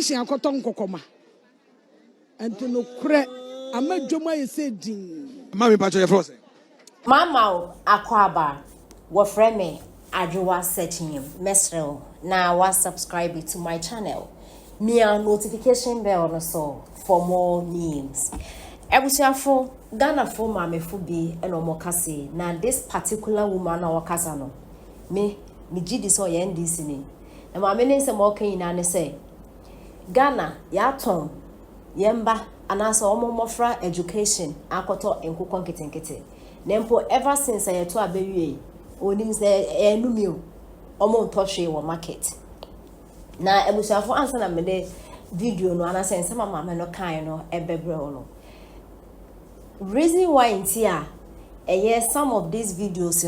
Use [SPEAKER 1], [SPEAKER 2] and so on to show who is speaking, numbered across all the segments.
[SPEAKER 1] education akoton kokoma enti no kure amadwoma ye se din
[SPEAKER 2] mami pacho your first
[SPEAKER 3] Mama Akwaba wa frame Adwa searching him mesrel na wa subscribe to my channel. Mia notification bell no so for more news. Ebusiafo Ghana fo mamefo bi eno mokase na this particular woman na wakasa no. Me gidi so ye NDC ni. Na mame ne nsem okan ina ne say Ghana ya ton yemba anasa omomofra education akoto enkukon ketenkete. Nempo ever since I to abewie onim say enumio omo ntoshe wo market na ebusuafo ansa na me video no anasa nsema mama no kan no ebebre no reason why intia some of these videos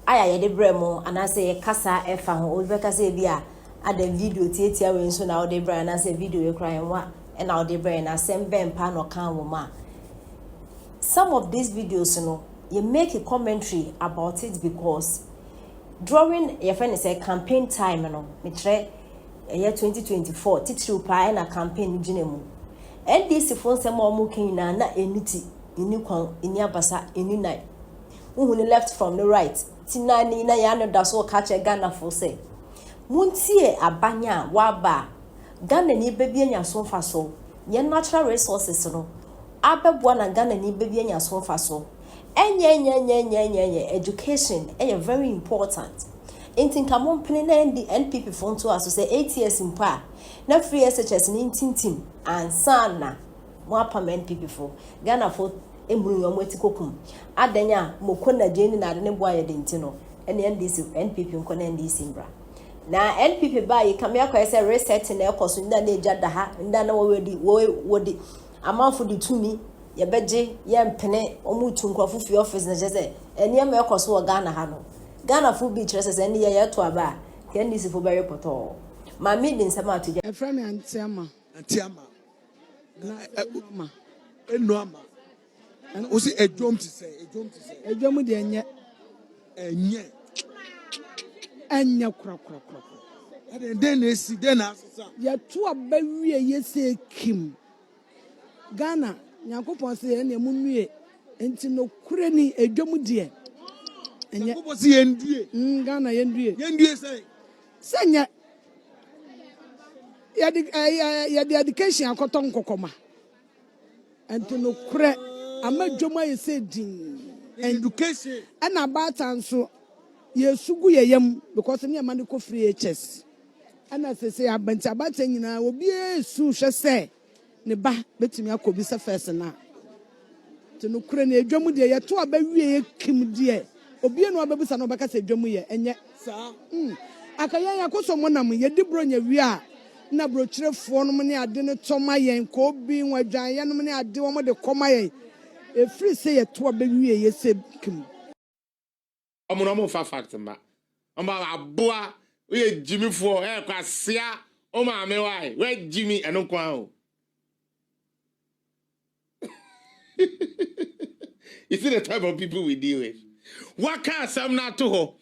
[SPEAKER 3] aya ye de bremo anasa ye kasa efa ho obeka say bia ada video tietia we nso na o de bre anasa video ye kran wa na o de bre na sembe mpa no kan wo ma some of these videos you make a commentary about it because during your friend say campaign time me try year 2024 titiri pa na campaign ginemu NDC fon se mo mu kin na eniti ini kwan ini abasa ini nai uhuni left from the right tinani na ya no da so ka che Ghana for say muntie abanya waba Ghana ni bebi anya so fa so ye natural resources abebwa na Ghana ni bebi anya so fa so education is very important. Intin kamon plene the NPP phone to us to say 8 years in pa na free SHS in team and sana mo apam NPP for Ghana for emuru yo mwetikokum adanya mokona jeni na ade ne boa ye dentino ene NDC NPP nko na NDC mbra na NPP ba yi kamia kwa say reset na ekoso nda na ejada ha nda na wodi amanfo di tumi ye beje ye mpene omutu nkrofo office na jese ene me ekoso wo Ghana ha no Ghana fu bi chese se ene ye to aba ke NDC fo bere poto ma mi din sama atoja
[SPEAKER 1] e fra me antiama
[SPEAKER 2] na enuama o si ejom ti say
[SPEAKER 1] ejom de enye kura
[SPEAKER 2] then esi then asesa
[SPEAKER 1] ya to abawie ye se kim Ghana nyakopon se ene munue enti no kure ni ejom de enye
[SPEAKER 2] ko si endue
[SPEAKER 1] Ghana
[SPEAKER 2] yendue say
[SPEAKER 1] senya ya the education akoton kokoma enti no kure amadwoma ye se din
[SPEAKER 2] education
[SPEAKER 1] ana batanso ye sugu ye yam because ne man ko free HS ana se abanti abata nyina obi esu hwe se ne ba betimi akobi se first na te no kure ne edwam de ye to abawie ye kim de obi no ababusa no baka se edwam ye enye
[SPEAKER 2] sa
[SPEAKER 1] akaya yakoso monam ye di bro nya wi a na bro kirefo no ne ade ne toma yen ko bi nwadwan ye no ne ade wo mo de koma yen e free se ye to abawie ye se kim
[SPEAKER 4] omo fa fact ma omo aboa we Jimmy for kwasia o ma me why we Jimmy eno kwa o you see the type of people we deal with what can some na to ho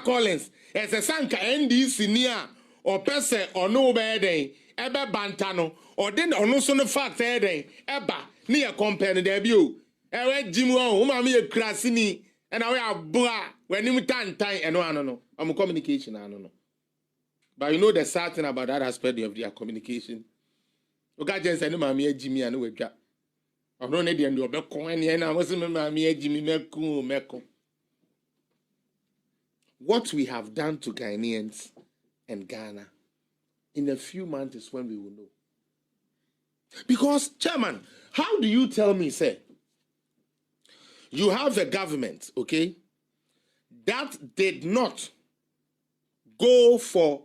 [SPEAKER 4] Collins as a sanka NDC nia or pese or no be den ebe banta no or den ono so no fact den eba ne ye compare there bi o we Jimmy o ma me ye krasini and we are boa when you time and no I'm communication no. But you know the sad thing about that aspect of their communication. Okay, just say no mammy Jimmy and we got. I don't need the end of the coin and I wasn't mammy Jimmy Meko. What we have done to Ghanaians and Ghana in a few months is when we will know. Because, Chairman, how do you tell me, say, you have a government, okay, that did not go for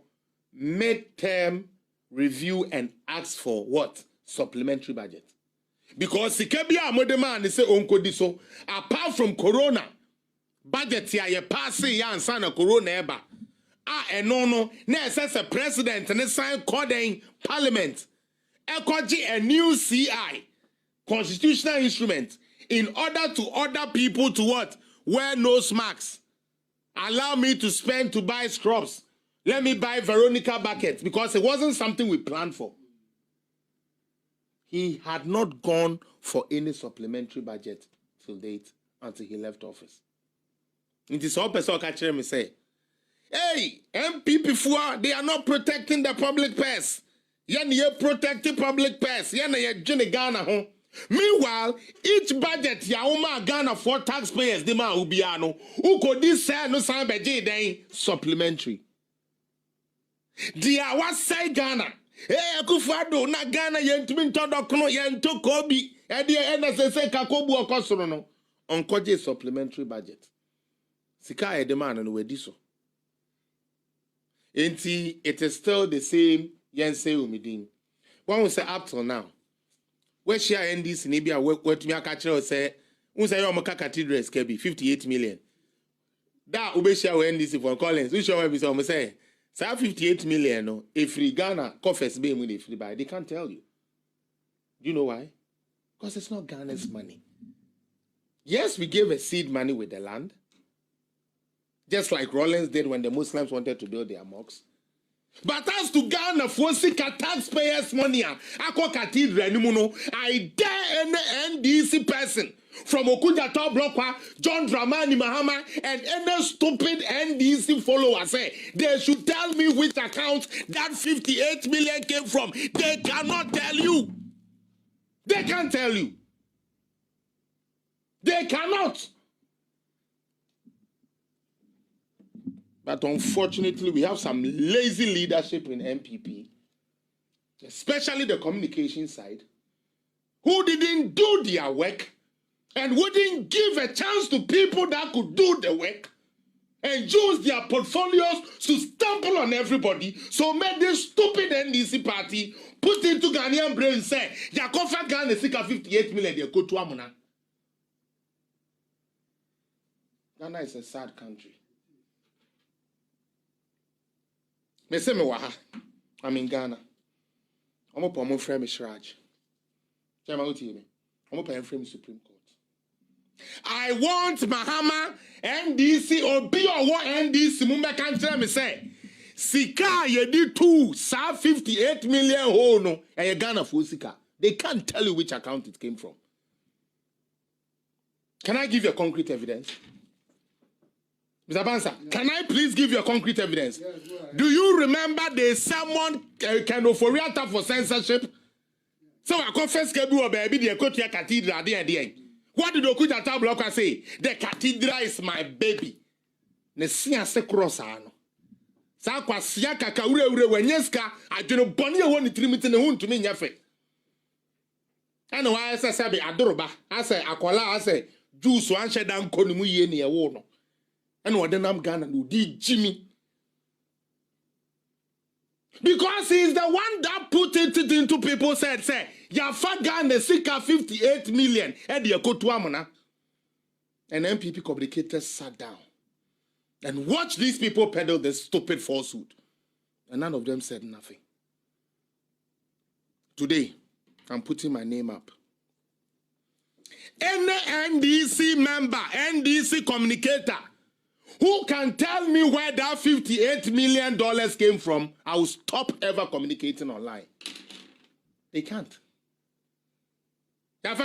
[SPEAKER 4] midterm review and ask for what? Supplementary budget. Because Sikebia Modeman is say onko diso apart from corona budget ya ye pass ya answer na corona eba. No na assess a president and sign coding parliament. Ekoji a new CI constitutional instrument in order to order people to what? Wear nose masks. Allow me to spend to buy scrubs. Let me buy Veronica buckets because it wasn't something we planned for. he had not gone for any supplementary budget till date until he left office. It is all person catch me say, hey, MPP for they are not protecting the public purse. Ye protecting public purse. Ye Jenny Ghana home. Meanwhile, each budget yauma Ghana for taxpayers the man ubiano who could this say no sign by JDM supplementary. Dia was say Ghana. Hey, Akufado na Ghana yentumi ntodokono yento kobi. E dia NSC kakobu okosoro no. Onkoje supplementary budget. Sika e de man no wedi so. Enti it is still the same yense umidin. One will say up till now. Where share NDC nibia wetumi akachiro say unse yo moka cathedrals kebi 58 million. Da ube share NDC for Collins. We show we say 58 million no if Ghana coffers be when they buy, they can't tell you. Do you know why? Because it's not Ghana's money. Yes, we gave a seed money with the land, just like Rollins did when the Muslims wanted to build their mosques. But as to Ghana for taxpayers' money, Aqua Cathedral, I dare any NDC person from Okuja Top Blockwa, John Dramani Mahama, and any stupid NDC follower say they should tell me which account that 58 million came from. They cannot tell you. They can't tell you. They cannot. But unfortunately, we have some lazy leadership in MPP, especially the communication side, who didn't do their work and wouldn't give a chance to people that could do the work and use their portfolios to stumble on everybody. So made this stupid NDC party put into Ghanaian brain and say, Yakofa Ghana is 58 million, they go to Amuna. Ghana is a sad country. I'm in Ghana. I'm up on my friend Shraj. I'm up on frame Supreme Court. I want Mahama NDC or be or what NDC Mumba can tell me say Sika ye two sa 58 million ho no and you Ghana for Sika. They can't tell you which account it came from. Can I give you a concrete evidence? Mr. Bansa, can I please give you a concrete evidence? Yes, do you remember there's someone kind of for censorship? So I confess Kebu baby the Kotia Cathedral there. What did Okuja Tabloka say? The cathedral is my baby. Nesia se crossano. Sa kwa siaka ka ure wenyeska adwene boni e woni tirimiti ne huntumi nyafe. Ana wa asa sabe adoroba asa akola asa juice wan sheda nkoni mu ye ne e wo no. And what then I'm Ghana no di Jimmy. Because he's the one that put it into people said, say, Yafa Ghana Sika 58 million and the Kotuamona. And MPP communicators sat down and watched these people peddle this stupid falsehood. And none of them said nothing. Today, I'm putting my name up. Any NDC member, NDC communicator, who can tell me where that $58 million came from, I will stop ever communicating online. They can't. Why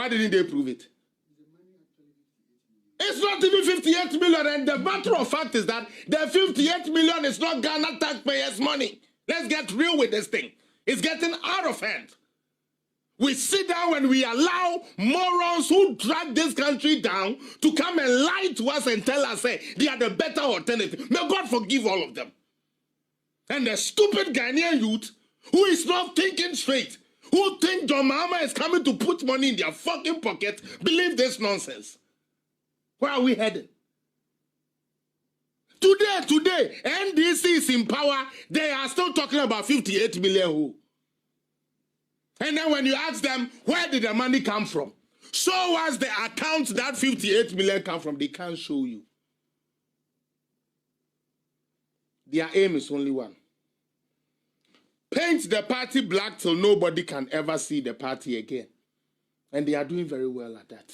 [SPEAKER 4] didn't they prove it? It's not even 58 million, and the matter of fact is that the 58 million is not Ghana taxpayers' money. Let's get real with this thing. It's getting out of hand. We sit down and we allow morons who drag this country down to come and lie to us and tell us, hey, they are the better alternative. May God forgive all of them. And the stupid Ghanaian youth who is not thinking straight, who think John Mahama is coming to put money in their fucking pocket, believe this nonsense. Where are we headed? Today, NDC is in power. They are still talking about 58 million who. And then when you ask them, where did the money come from? Show us the account that 58 million come from. They can't show you. Their aim is only one. Paint the party black till nobody can ever see the party again. And they are doing very well at that.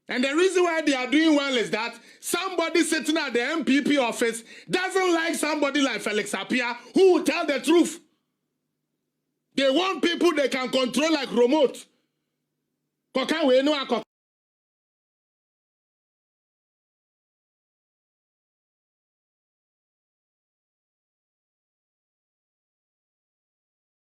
[SPEAKER 4] And the reason why they are doing well is that somebody sitting at the MPP office doesn't like somebody like Felix Appiah who will tell the truth. They want people they can control like remote. Koka we no